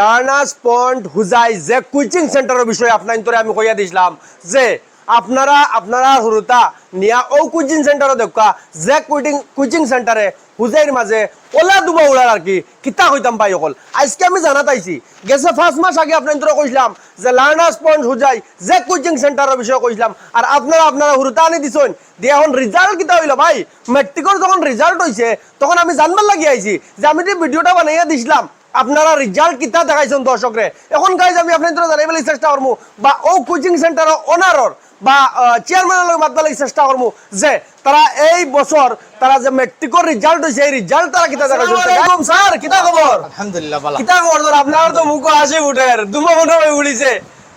Learners point হুজাই যে coaching সেন্টারের বিষয়ে আপনার তোরে আমি কইয়া দিছিলাম যে আপনারা হুরুতা নিয়া ও কোচিং সেন্টারও দেখা যে কোচিং সেন্টারে হুজাইর মাঝে ওলা দুবা উড়ার আর কি কিতা কইতাম পাই অকল আজকে আমি জানা পাইছি গেছে 5 মাস আগে আপনার তোরে কইছিলাম যে লার্নার্স পয়েন্ট হুজাই যে কোচিং সেন্টারের বিষয়ে কইছিলাম আর আপনারা হুরুতা আনি দিছেন দিয়ে এখন রেজাল্ট কিতা হইলো ভাই মেট্রিকের যখন রেজাল্ট হইছে তখন আমি জানবার লাগি আইছি যে আমি যে ভিডিওটা বানাইয়া দিছিলাম আপনারা রেজাল্ট কিতা দেখাইছেন দর্শকরে এখন গাইজ আমি আপনাদের জানাইবার চেষ্টা করবো বা ও কোচিং সেন্টার ওনারর বা চেয়ারম্যানের মাতবার চেষ্টা করবো যে তারা এই বছর তারা যে মেট্রিকের রেজাল্ট হইছে এই রেজাল্ট তারা কিতা দেখাইছেন স্যার কিতা খবর আলহামদুলিল্লাহ ভালো কিতা খবর স্যার আপনার তো মুখ হাসি উঠের দুমা মনে হয়ে উড়িছে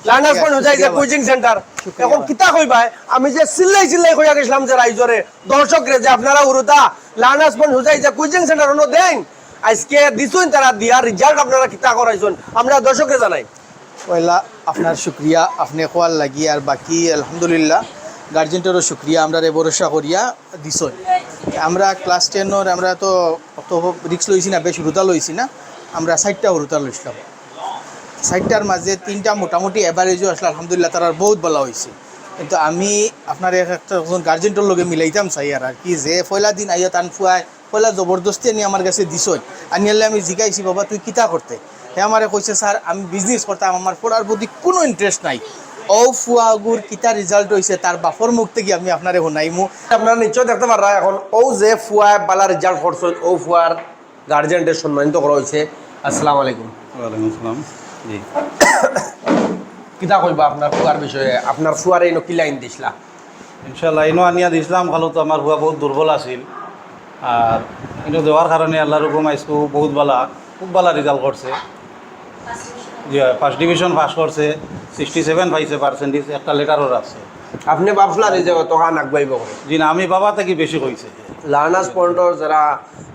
লার্নার্স পয়েন্ট হইছে যে কোচিং সেন্টার এখন কিতা কইবাই আমি যে চিল্লাই কইয়া গেছিলাম যে রাইজরে দর্শকরে যে আপনারা উরুতা লার্নার্স পয়েন্ট হইছে যে কোচিং সেন্টার ওনো দেন আজকে দিছুন তারা দিয়া রেজাল্ট আপনারা কিতা করাইছেন আমরা দর্শকরে জানাই পয়লা আপনার শুক্রিয়া আপনি কোয়ার লাগি আর বাকি আলহামদুলিল্লাহ গার্জেন্টেরও শুক্রিয়া আমরা ভরসা করিয়া দিছই আমরা ক্লাস 10 আমরা তো অত রিক্স লইছি না বেশ হুরুতা লইছি না আমরা 60টা হুরুতা লইছিলাম 60টার মাঝে 3টা মোটামুটি এভারেজও আসলে আলহামদুলিল্লাহ তার বহুত ভালো হয়েছে কিন্তু আমি আপনার একটা গার্জেন্টের লগে মিলাইতাম চাই আর কি যে পয়লা দিন আইয়া টান ফুয়ায় পয়লা জবরদস্তি আনি আমার কাছে দিছই আনিয়ালে আমি জিজ্ঞাসি বাবা তুই কিতা করতে হ্যাঁ আমারে কইছে স্যার আমি বিজনেস করতাম আমার পড়ার প্রতি কোনো ইন্টারেস্ট নাই ও ফুয়াগুর কিতা রেজাল্ট হয়েছে তার বাপর মুখ থেকে আমি আপনারে শুনাইমু আপনারা নিশ্চয় দেখতে পারা এখন ও যে ফুয়া বালা রেজাল্ট করছেন ও ফুয়ার গার্জেন্টের সম্মানিত করা হয়েছে আসসালামু আলাইকুম ওয়ালাইকুম আসসালাম জি কিতা কইবা আপনার ফুয়ার বিষয়ে আপনার ফুয়ার এই কি লাইন দিছিলা ইনশাল্লাহ ইনো আনিয়া দিছিলাম খালো তো আমার হুয়া বহুত দুর্বল আছিল আর ইনো দেওয়ার কারণে আল্লাহর হুকুম আইসু বহুত বালা খুব বালা রেজাল্ট করছে জি ফার্স্ট ডিভিশন পাস করছে 67 পাইছে পার্সেন্টেজ একটা লেটারও আছে আপনি ভাবছিলা যে তখন আগবাইব করে জি না আমি বাবা থেকে বেশি কইছে লার্নার্স পয়েন্টর যারা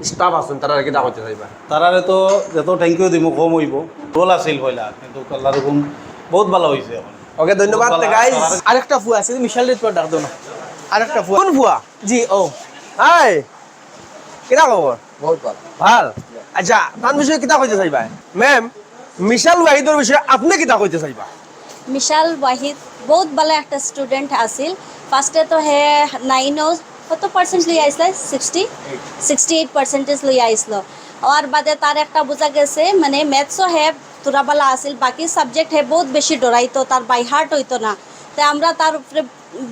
স্টাফ আছেন তারা কিতা করতে চাইবা তারারে তো যত থ্যাংক ইউ দিমু কম হইব রোল আছিল পয়লা কিন্তু আল্লাহর হুকুম বহুত ভালো হয়েছে এখন ওকে ধন্যবাদ গাইস আরেকটা ফুয়া আছে মিশাল রেট ডাক দাও না আরেকটা ফুয়া কোন ফুয়া জি ও হাই কিতা খবর বহুত ভালো ভাল আচ্ছা তার বিষয়ে কিতা কইতে চাইবা ম্যাম মিশাল ওয়াহিদর বিষয়ে আপনি কিতা কইতে চাইবা মিশাল ওয়াহিদ বহুত ভালো একটা স্টুডেন্ট আছিল ফার্স্টে তো হে 9 কত পার্সেন্ট লই আইসলে 68% লই আইসলো আর বাদে তার একটা বোঝা গেছে মানে ম্যাথসও হে তোরা বালা আছিল বাকি সাবজেক্ট হে বহুত বেশি ডরাইতো তার বাই হার্ট হইতো না তাই আমরা তার উপরে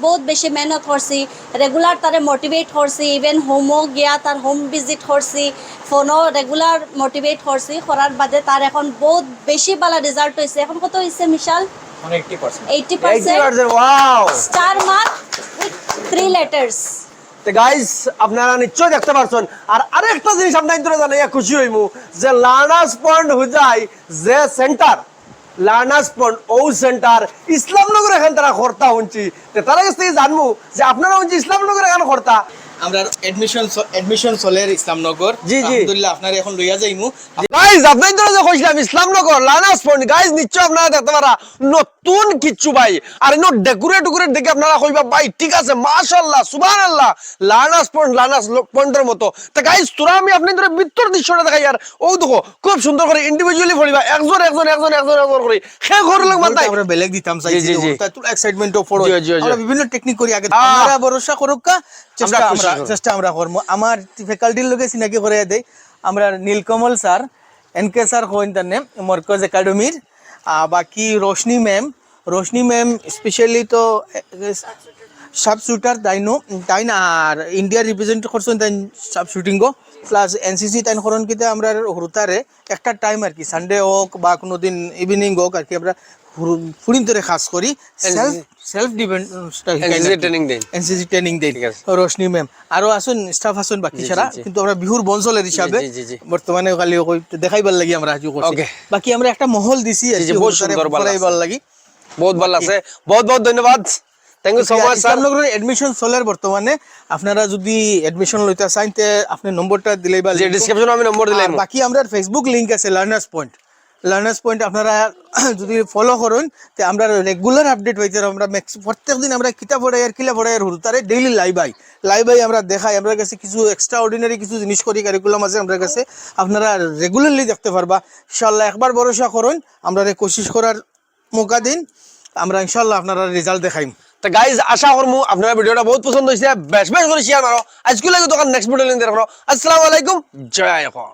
বহুত বেশি মেহনত করছি রেগুলার তারে মোটিভেট করছি ইভেন হোমও গিয়া তার হোম ভিজিট করছি ফোনও রেগুলার মোটিভেট করছি করার বাদে তার এখন বহুত বেশি ভালো রেজাল্ট হয়েছে এখন কত হয়েছে মিশাল 80% wow star mark with 3 letters তো গাইস আপনারা নিশ্চয় দেখতে পারছেন আর আরেকটা জিনিস আপনাদের জানাইয়া খুশি হইমু যে লার্নার্স পয়েন্ট হুজাই যে সেন্টার লার্নার্স পয়েন্ট ও সেন্টার ইসলামনগর এখান তারা করতা হচ্ছি তারা কাছ থেকে জানবো যে আপনারা হচ্ছে ইসলামনগর এখানে করতা আমরা এডমিশন চলের ইসলামনগর জি, জি। আলহামদুলিল্লাহ আপনার এখন লইয়া যাইমু গাইস আপনাদের যে কইছিলাম ইসলামনগর লার্নার্স পয়েন্ট গাইস নিশ্চয় আপনারা দেখতে পারা নতুন কিচ্ছু ভাই আর ইনো ডেকোরেট দেখে আপনারা কইবা ভাই ঠিক আছে মাশাআল্লাহ সুবহানাল্লাহ লার্নার্স পয়েন্টের মতো তো গাইস তোরা আমি আপনাদের ভিতর দৃশ্যটা দেখাই আর ও দেখো খুব সুন্দর করে ইন্ডিভিজুয়ালি পড়িবা একজন করে সে ঘর লোক মাথায় আমরা বেলেগ দিতাম চাই জি, জি। তাই তোর এক্সাইটমেন্টও পড়ো জি, জি, জি। আমরা বিভিন্ন টেকনিক করি আগে আহ। আমরা ভরসা করুকা খুশি হব। চেষ্টা আমরা করব আমার ফ্যাকাল্টির লগে চিনাকি করে দেই আমরা নীলকমল স্যার এনকে স্যার হইন তানে মরকজ একাডেমির বাকি রোশনি ম্যাম স্পেশালি তো সাব শুটার তাই না আর ইন্ডিয়া রিপ্রেজেন্ট করছেন তাই সাব শুটিং গো প্লাস এনসিসি তাই করন কিতে আমরা হুরুতারে একটা টাইম আর কি সানডে হোক বা কোনো দিন ইভিনিং হোক আর কি আমরা ফুরিন ধরে খাস করি সেলফ ডিপেন্ড এনসিসি ট্রেনিং দেই রোশনি ম্যাম আরো আসুন স্টাফ আসুন বাকি ছাড়া কিন্তু আমরা বিহুর বঞ্চলের হিসাবে বর্তমানে খালি দেখাইবার লাগি আমরা হাজু করছি বাকি আমরা একটা মহল দিছি বহুত সুন্দর দেখাইবার লাগি বহুত ভালো আছে বহুত ধন্যবাদ thank you so much sir ইসলামনগরের এডমিশন চলের বর্তমানে আপনারা যদি এডমিশন লইতে চান তে আপনি নম্বরটা দিলেই বা যে ডেসক্রিপশনে আমি নম্বর দিলাম বাকি আমরা ফেসবুক লিংক আছে লার্নার্স পয়েন্ট লার্নার্স পয়েন্ট আপনারা যদি ফলো করুন তো আমরা রেগুলার আপডেট হইতে আমরা প্রত্যেক দিন আমরা কিতা পড়াই আর কিলা পড়াই আর হুরতারে ডেইলি লাইভ আই আমরা দেখাই, আমরা কাছে কিছু এক্সট্রা অর্ডিনারি কিছু জিনিস করি, কারিকুলাম আছে আমরা কাছে, আপনারা রেগুলারলি দেখতে পারবা। ইনশাল্লাহ একবার ভরসা করুন, আমরা কোশিশ করার মৌকা দিন, আমরা ইনশাল্লাহ আপনারা রেজাল্ট দেখাইম। তো গাইজ আশা করমু আপনারা ভিডিওটা বহুত পছন্দ হয়েছে, বেশ বেশ করে শেয়ার মারো। আজকে লাগে দোকান নেক্সট ভিডিও লিঙ্ক দেখো। আসসালামু আলাইকুম, জয় হিন্দ।